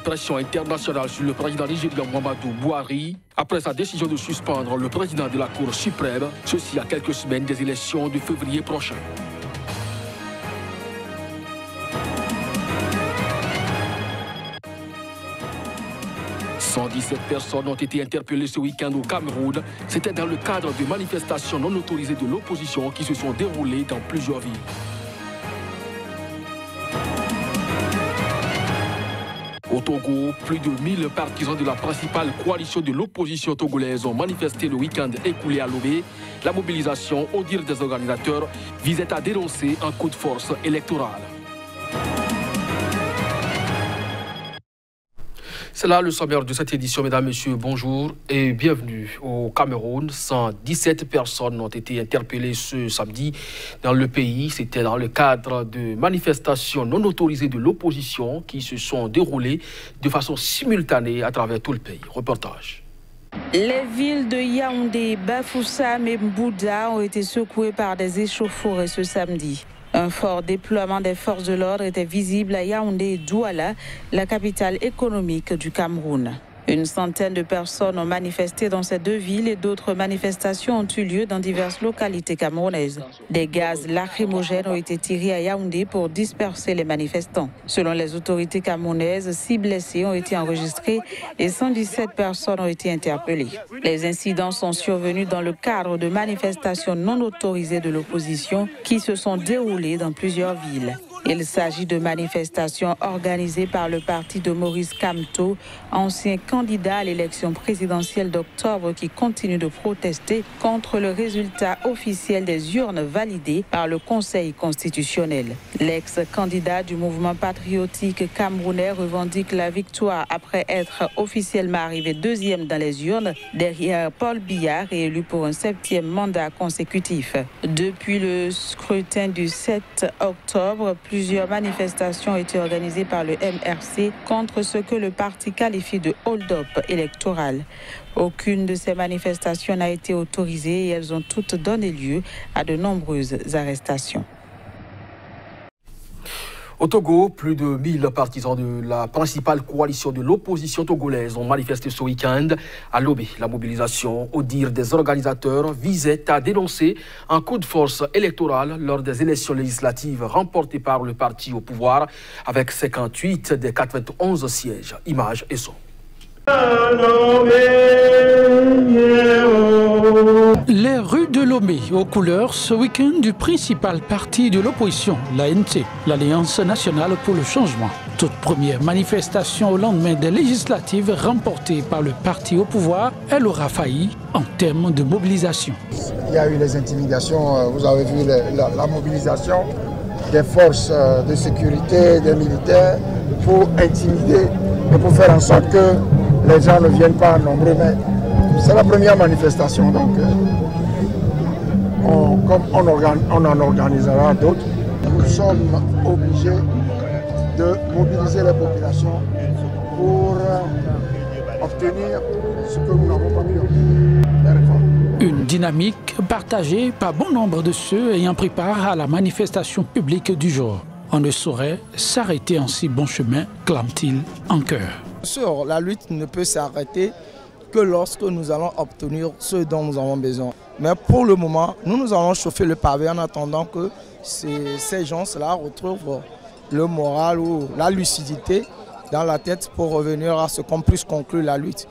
pression internationale sur le président nigérian Muhammadu Buhari après sa décision de suspendre le président de la Cour suprême, ceci à quelques semaines des élections de février prochain. « 117 personnes ont été interpellées ce week-end au Cameroun. C'était dans le cadre de manifestations non autorisées de l'opposition qui se sont déroulées dans plusieurs villes. Au Togo, plus de 1000 partisans de la principale coalition de l'opposition togolaise ont manifesté le week-end écoulé à Lomé. La mobilisation, au dire des organisateurs, visait à dénoncer un coup de force électoral. C'est là le sommaire de cette édition, mesdames, messieurs, bonjour et bienvenue au Cameroun. 117 personnes ont été interpellées ce samedi dans le pays. C'était dans le cadre de manifestations non autorisées de l'opposition qui se sont déroulées de façon simultanée à travers tout le pays. Reportage. Les villes de Yaoundé, Bafoussam et Mbouda ont été secouées par des échauffourées ce samedi. Un fort déploiement des forces de l'ordre était visible à Yaoundé et Douala, la capitale économique du Cameroun. Une centaine de personnes ont manifesté dans ces deux villes et d'autres manifestations ont eu lieu dans diverses localités camerounaises. Des gaz lacrymogènes ont été tirés à Yaoundé pour disperser les manifestants. Selon les autorités camerounaises, 6 blessés ont été enregistrés et 117 personnes ont été interpellées. Les incidents sont survenus dans le cadre de manifestations non autorisées de l'opposition qui se sont déroulées dans plusieurs villes. Il s'agit de manifestations organisées par le parti de Maurice Kamto, ancien candidat à l'élection présidentielle d'octobre qui continue de protester contre le résultat officiel des urnes validées par le Conseil constitutionnel. L'ex-candidat du mouvement patriotique camerounais revendique la victoire après être officiellement arrivé deuxième dans les urnes, derrière Paul Biya, réélu pour un 7e mandat consécutif. Depuis le scrutin du 7 octobre, plusieurs manifestations ont été organisées par le MRC contre ce que le parti qualifie de hold-up électoral. Aucune de ces manifestations n'a été autorisée et elles ont toutes donné lieu à de nombreuses arrestations. Au Togo, plus de 1000 partisans de la principale coalition de l'opposition togolaise ont manifesté ce week-end à Lomé. La mobilisation, au dire des organisateurs, visait à dénoncer un coup de force électoral lors des élections législatives remportées par le parti au pouvoir avec 58 des 91 sièges. Images et sons. Les rues de Lomé aux couleurs ce week-end du principal parti de l'opposition, l'ANC, l'Alliance nationale pour le changement. Toute première manifestation au lendemain des législatives remportées par le parti au pouvoir, elle aura failli en termes de mobilisation. Il y a eu les intimidations, vous avez vu la mobilisation des forces de sécurité, des militaires pour intimider et pour faire en sorte que les gens ne viennent pas nombreux. Mais c'est la première manifestation, donc comme on en organisera d'autres, nous sommes obligés de mobiliser les populations pour obtenir ce que nous n'avons pas pu obtenir. Une dynamique partagée par bon nombre de ceux ayant pris part à la manifestation publique du jour. On ne saurait s'arrêter en si bon chemin, clame-t-il en chœur. Sûr, la lutte ne peut s'arrêter que lorsque nous allons obtenir ce dont nous avons besoin. Mais pour le moment, nous allons chauffer le pavé en attendant que ces gens-là retrouvent le moral ou la lucidité dans la tête pour revenir à ce qu'on puisse conclure la lutte.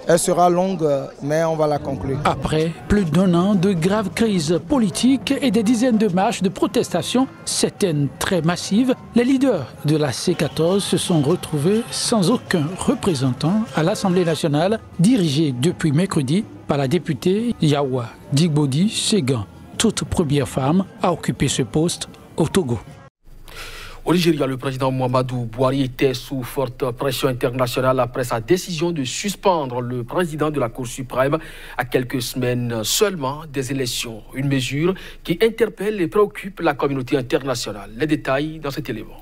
Elle sera longue, mais on va la conclure. Après plus d'1 an de graves crises politiques et des dizaines de marches de protestation, certaines très massives, les leaders de la C14 se sont retrouvés sans aucun représentant à l'Assemblée nationale, dirigée depuis mercredi par la députée Yawa Digbodi Segan, toute première femme à occuper ce poste au Togo. Au Nigeria, le président Muhammadu Buhari était sous forte pression internationale après sa décision de suspendre le président de la Cour suprême à quelques semaines seulement des élections. Une mesure qui interpelle et préoccupe la communauté internationale. Les détails dans cet élément.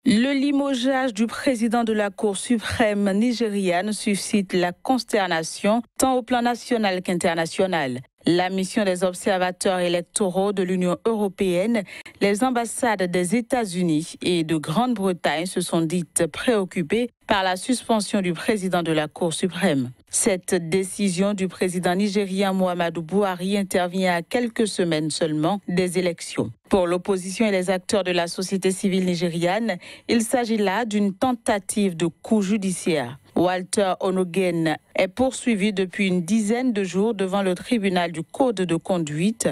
Le limogeage du président de la Cour suprême nigériane suscite la consternation tant au plan national qu'international. La mission des observateurs électoraux de l'Union européenne, les ambassades des États-Unis et de Grande-Bretagne se sont dites préoccupées par la suspension du président de la Cour suprême. Cette décision du président nigérien Muhammadu Buhari intervient à quelques semaines seulement des élections. Pour l'opposition et les acteurs de la société civile nigériane, il s'agit là d'une tentative de coup judiciaire. Walter Onogen est poursuivi depuis une dizaine de jours devant le tribunal du Code de conduite,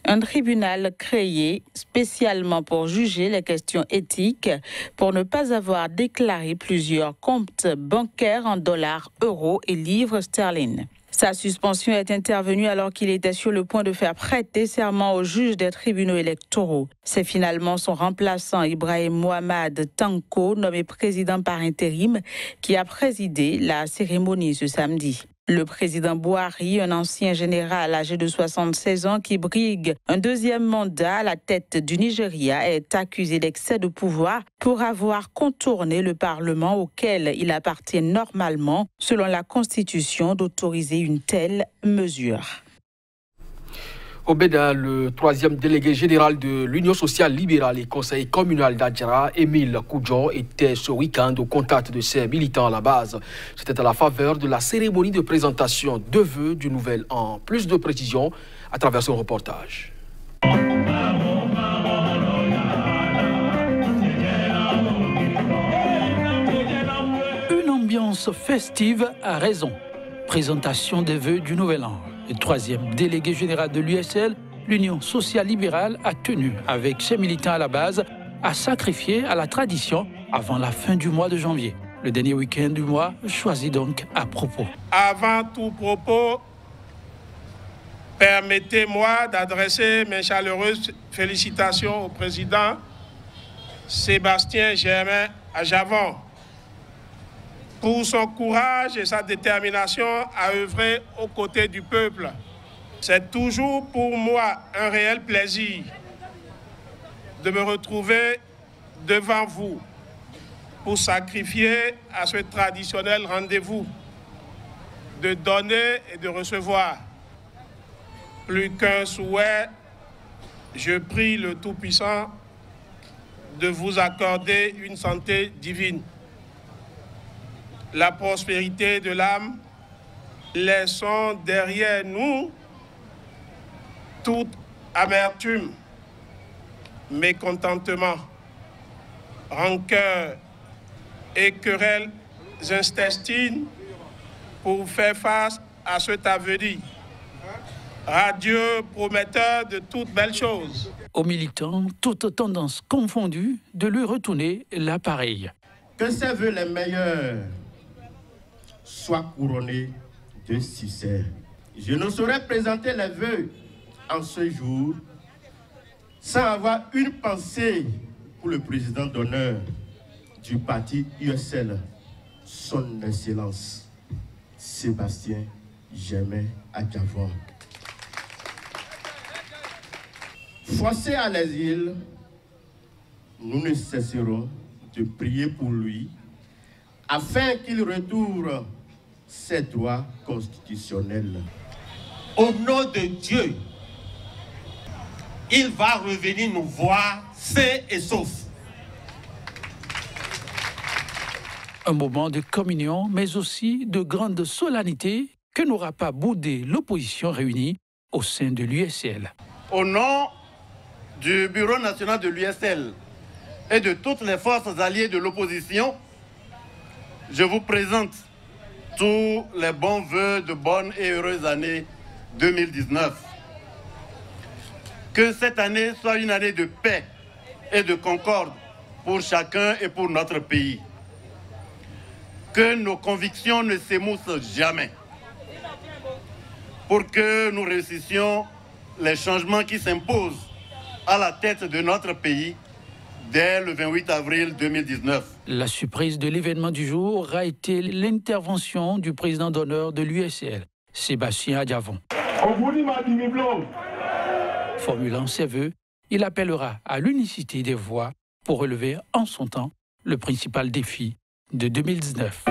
un tribunal créé spécialement pour juger les questions éthiques, pour ne pas avoir déclaré plusieurs comptes bancaires en dollars, euros et livres sterling. Sa suspension est intervenue alors qu'il était sur le point de faire prêter serment au juge des tribunaux électoraux. C'est finalement son remplaçant Ibrahim Mohamed Tanko, nommé président par intérim, qui a présidé la cérémonie ce samedi. Le président Buhari, un ancien général âgé de 76 ans qui brigue un deuxième mandat à la tête du Nigeria, est accusé d'excès de pouvoir pour avoir contourné le Parlement auquel il appartient normalement, selon la Constitution, d'autoriser une telle mesure. Au Bénin, le troisième délégué général de l'Union sociale libérale et conseiller communal d'Adjara, Émile Koudjon, était ce week-end au contact de ses militants à la base. C'était à la faveur de la cérémonie de présentation de vœux du nouvel an. Plus de précisions à travers son reportage. Une ambiance festive a raison. Présentation des vœux du nouvel an. Le troisième délégué général de l'USL, l'Union sociale libérale, a tenu, avec ses militants à la base, à sacrifier à la tradition avant la fin du mois de janvier. Le dernier week-end du mois choisi donc à propos. Avant tout propos, permettez-moi d'adresser mes chaleureuses félicitations au président Sébastien Germain Adjavon pour son courage et sa détermination à œuvrer aux côtés du peuple. C'est toujours pour moi un réel plaisir de me retrouver devant vous pour sacrifier à ce traditionnel rendez-vous de donner et de recevoir. Plus qu'un souhait, je prie le Tout-Puissant de vous accorder une santé divine, la prospérité de l'âme. Laissons derrière nous toute amertume, mécontentement, rancœur et querelles intestines pour faire face à cet avenir radieux, prometteur de toutes belles choses. Aux militants, toutes tendances confondues, de lui retourner l'appareil. Que ces vœux les meilleurs soient couronnés de succès. Je ne saurais présenter les vœux en ce jour sans avoir une pensée pour le président d'honneur du parti USL, son Excellence Sébastien Germain Adjavon. Forcé à l'exil, nous ne cesserons de prier pour lui afin qu'il retourne ses droits constitutionnels. Au nom de Dieu, il va revenir nous voir sains et saufs. Un moment de communion, mais aussi de grande solennité que n'aura pas boudé l'opposition réunie au sein de l'USL. Au nom du Bureau national de l'USL et de toutes les forces alliées de l'opposition, je vous présente tous les bons vœux de bonne et heureuse année 2019. Que cette année soit une année de paix et de concorde pour chacun et pour notre pays. Que nos convictions ne s'émoussent jamais. Pour que nous réussissions les changements qui s'imposent à la tête de notre pays dès le 28 avril 2019. La surprise de l'événement du jour a été l'intervention du président d'honneur de l'USL, Sébastien Adjavon. Formulant ses vœux, il appellera à l'unicité des voix pour relever en son temps le principal défi de 2019.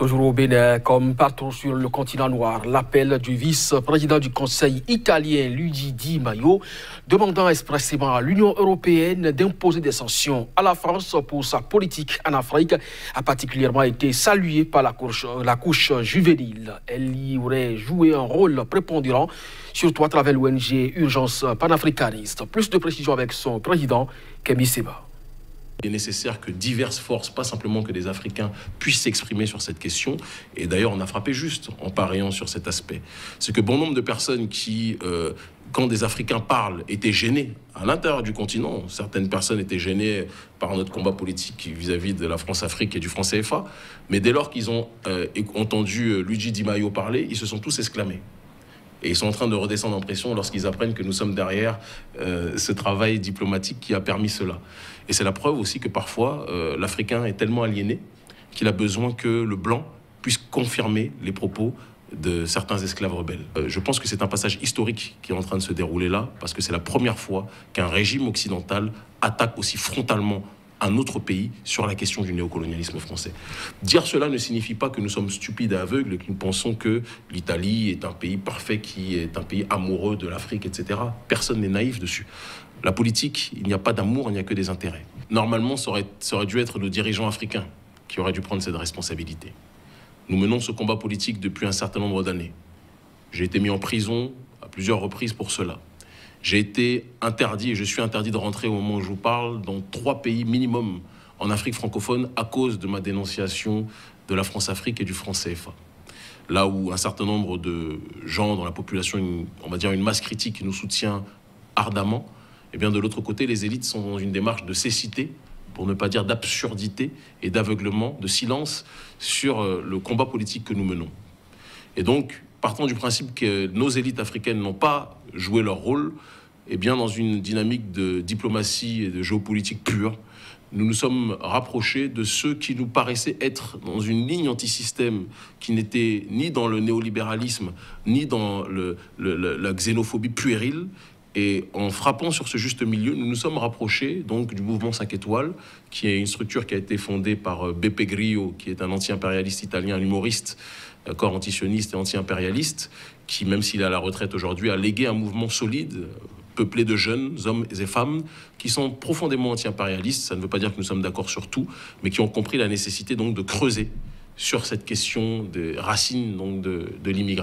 Toujours au Bénin, comme partout sur le continent noir, l'appel du vice-président du Conseil italien Luigi Di Maio demandant expressément à l'Union européenne d'imposer des sanctions à la France pour sa politique en Afrique a particulièrement été salué par la couche juvénile. Elle y aurait joué un rôle prépondérant, surtout à travers l'ONG Urgence panafricaniste. Plus de précisions avec son président, Kemi Seba. Il est nécessaire que diverses forces, pas simplement que des Africains, puissent s'exprimer sur cette question. Et d'ailleurs, on a frappé juste en pariant sur cet aspect. C'est que bon nombre de personnes qui, quand des Africains parlent, étaient gênées à l'intérieur du continent. Certaines personnes étaient gênées par notre combat politique vis-à-vis de la France-Afrique et du franc CFA. Mais dès lors qu'ils ont entendu Luigi Di Maio parler, ils se sont tous exclamés. Et ils sont en train de redescendre en pression lorsqu'ils apprennent que nous sommes derrière ce travail diplomatique qui a permis cela. Et c'est la preuve aussi que parfois, l'Africain est tellement aliéné qu'il a besoin que le Blanc puisse confirmer les propos de certains esclaves rebelles. Je pense que c'est un passage historique qui est en train de se dérouler là, parce que c'est la première fois qu'un régime occidental attaque aussi frontalement un autre pays sur la question du néocolonialisme français. Dire cela ne signifie pas que nous sommes stupides et aveugles, que nous pensons que l'Italie est un pays parfait, qui est un pays amoureux de l'Afrique, etc. Personne n'est naïf dessus. La politique, il n'y a pas d'amour, il n'y a que des intérêts. Normalement, ça aurait dû être le dirigeant africain qui aurait dû prendre cette responsabilité. Nous menons ce combat politique depuis un certain nombre d'années. J'ai été mis en prison à plusieurs reprises pour cela. J'ai été interdit, et je suis interdit de rentrer au moment où je vous parle, dans 3 pays minimum en Afrique francophone à cause de ma dénonciation de la France-Afrique et du franc CFA. Là où un certain nombre de gens dans la population, on va dire une masse critique, nous soutient ardemment, et bien de l'autre côté, les élites sont dans une démarche de cécité, pour ne pas dire d'absurdité et d'aveuglement, de silence sur le combat politique que nous menons. Et donc, partant du principe que nos élites africaines n'ont pas joué leur rôle, eh bien, dans une dynamique de diplomatie et de géopolitique pure, nous nous sommes rapprochés de ceux qui nous paraissaient être dans une ligne anti-système qui n'était ni dans le néolibéralisme, ni dans la xénophobie puérile. Et en frappant sur ce juste milieu, nous nous sommes rapprochés donc du mouvement 5 étoiles, qui est une structure qui a été fondée par Beppe Grillo, qui est un anti-impérialiste italien, un humoriste, corps antisioniste et anti-impérialiste, qui, même s'il est à la retraite aujourd'hui, a légué un mouvement solide, peuplé de jeunes hommes et femmes, qui sont profondément anti-impérialistes. Ça ne veut pas dire que nous sommes d'accord sur tout, mais qui ont compris la nécessité donc de creuser sur cette question des racines donc de l'immigration.